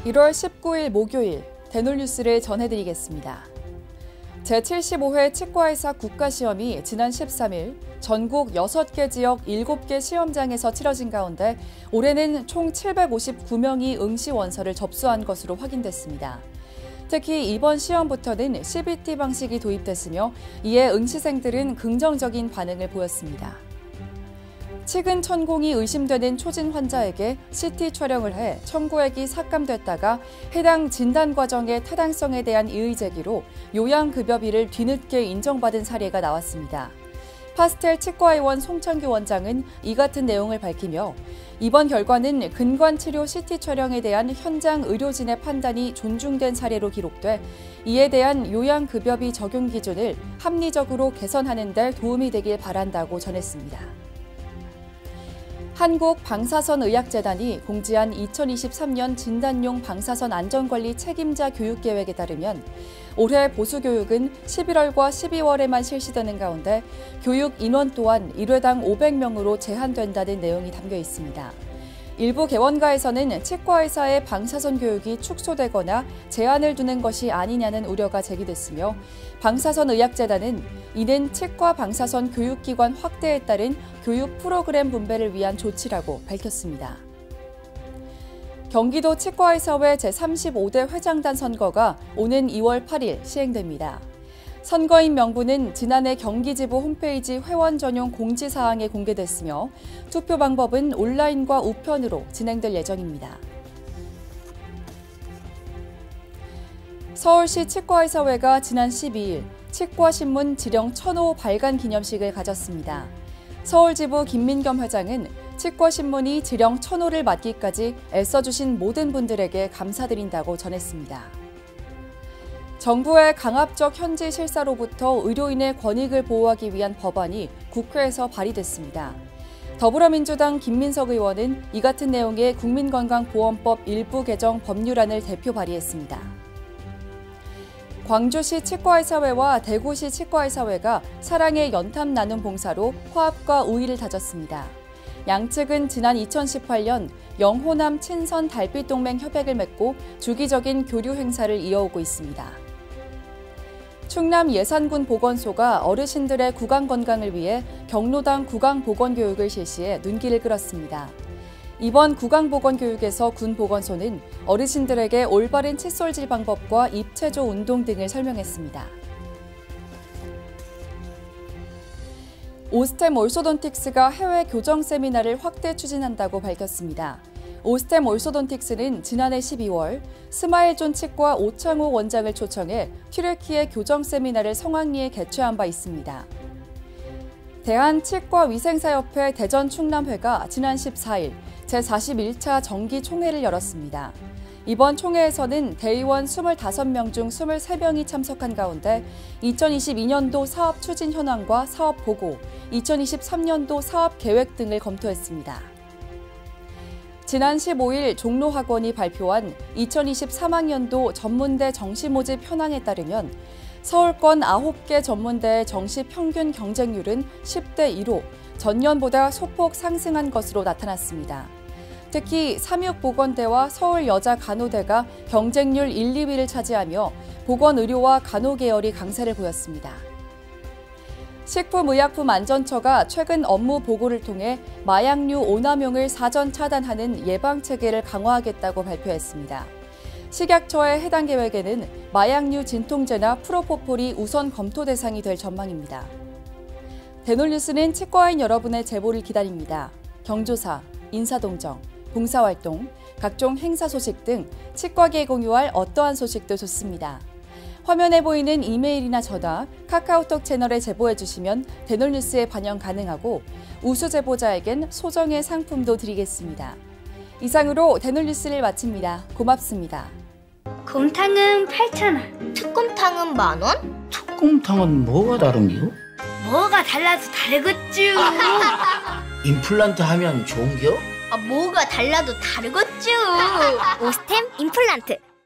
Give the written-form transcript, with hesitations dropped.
1월 19일 목요일 대놀뉴스를 전해드리겠습니다. 제75회 치과의사 국가시험이 지난 13일 전국 6개 지역 7개 시험장에서 치러진 가운데 올해는 총 759명이 응시 원서를 접수한 것으로 확인됐습니다. 특히 이번 시험부터는 CBT 방식이 도입됐으며 이에 응시생들은 긍정적인 반응을 보였습니다. 치근 천공이 의심되는 초진 환자에게 CT 촬영을 해 청구액이 삭감됐다가 해당 진단 과정의 타당성에 대한 이의 제기로 요양급여비를 뒤늦게 인정받은 사례가 나왔습니다. 파스텔 치과의원 송창규 원장은 이 같은 내용을 밝히며 이번 결과는 근관치료 CT 촬영에 대한 현장 의료진의 판단이 존중된 사례로 기록돼 이에 대한 요양급여비 적용 기준을 합리적으로 개선하는 데 도움이 되길 바란다고 전했습니다. 한국방사선의학재단이 공지한 2023년 진단용 방사선 안전관리 책임자 교육계획에 따르면 올해 보수교육은 11월과 12월에만 실시되는 가운데 교육 인원 또한 1회당 500명으로 제한된다는 내용이 담겨 있습니다. 일부 개원가에서는 치과의사의 방사선 교육이 축소되거나 제한을 두는 것이 아니냐는 우려가 제기됐으며 방사선의학재단은 이는 치과 방사선 교육기관 확대에 따른 교육 프로그램 분배를 위한 조치라고 밝혔습니다. 경기도 치과의사회 제35대 회장단 선거가 오는 2월 8일 시행됩니다. 선거인 명부는 지난해 경기지부 홈페이지 회원 전용 공지사항에 공개됐으며 투표 방법은 온라인과 우편으로 진행될 예정입니다. 서울시 치과의사회가 지난 12일 치과신문 지령 1000호 발간 기념식을 가졌습니다. 서울지부 김민겸 회장은 치과신문이 지령 1000호를 맞기까지 애써주신 모든 분들에게 감사드린다고 전했습니다. 정부의 강압적 현지 실사로부터 의료인의 권익을 보호하기 위한 법안이 국회에서 발의됐습니다. 더불어민주당 김민석 의원은 이 같은 내용의 국민건강보험법 일부 개정 법률안을 대표 발의했습니다. 광주시 치과의사회와 대구시 치과의사회가 사랑의 연탐 나눔 봉사로 화합과 우위를 다졌습니다. 양측은 지난 2018년 영호남 친선 달빛동맹 협약을 맺고 주기적인 교류 행사를 이어오고 있습니다. 충남 예산군 보건소가 어르신들의 구강 건강을 위해 경로당 구강 보건 교육을 실시해 눈길을 끌었습니다. 이번 구강 보건 교육에서 군 보건소는 어르신들에게 올바른 칫솔질 방법과 입체조 운동 등을 설명했습니다. 오스템 올소돈틱스가 해외 교정 세미나를 확대 추진한다고 밝혔습니다. 오스템 올소돈틱스는 지난해 12월 스마일존 치과 오창호 원장을 초청해 튀르키예 교정 세미나를 성황리에 개최한 바 있습니다. 대한치과위생사협회 대전 충남회가 지난 14일 제41차 정기총회를 열었습니다. 이번 총회에서는 대의원 25명 중 23명이 참석한 가운데 2022년도 사업 추진 현황과 사업 보고, 2023년도 사업 계획 등을 검토했습니다. 지난 15일 종로학원이 발표한 2023학년도 전문대 정시 모집 현황에 따르면 서울권 9개 전문대의 정시 평균 경쟁률은 10대 2로 전년보다 소폭 상승한 것으로 나타났습니다. 특히 삼육보건대와 서울여자간호대가 경쟁률 1, 2위를 차지하며 보건의료와 간호계열이 강세를 보였습니다. 식품의약품안전처가 최근 업무 보고를 통해 마약류 오남용을 사전 차단하는 예방체계를 강화하겠다고 발표했습니다. 식약처의 해당 계획에는 마약류 진통제나 프로포폴이 우선 검토 대상이 될 전망입니다. 대놀뉴스는 치과인 여러분의 제보를 기다립니다. 경조사, 인사동정, 봉사활동, 각종 행사 소식 등 치과계에 공유할 어떠한 소식도 좋습니다. 화면에 보이는 이메일이나 전화, 카카오톡 채널에 제보해 주시면 대놀뉴스에 반영 가능하고 우수 제보자에겐 소정의 상품도 드리겠습니다. 이상으로 대놀뉴스를 마칩니다. 고맙습니다. 곰탕은 8,000원. 특곰탕은 만원? 특곰탕은 뭐가 다른겨? 뭐가 달라서 다르겠쥬. 임플란트 하면 좋은겨? 뭐가 달라도 다르겠죠. 오스템 임플란트.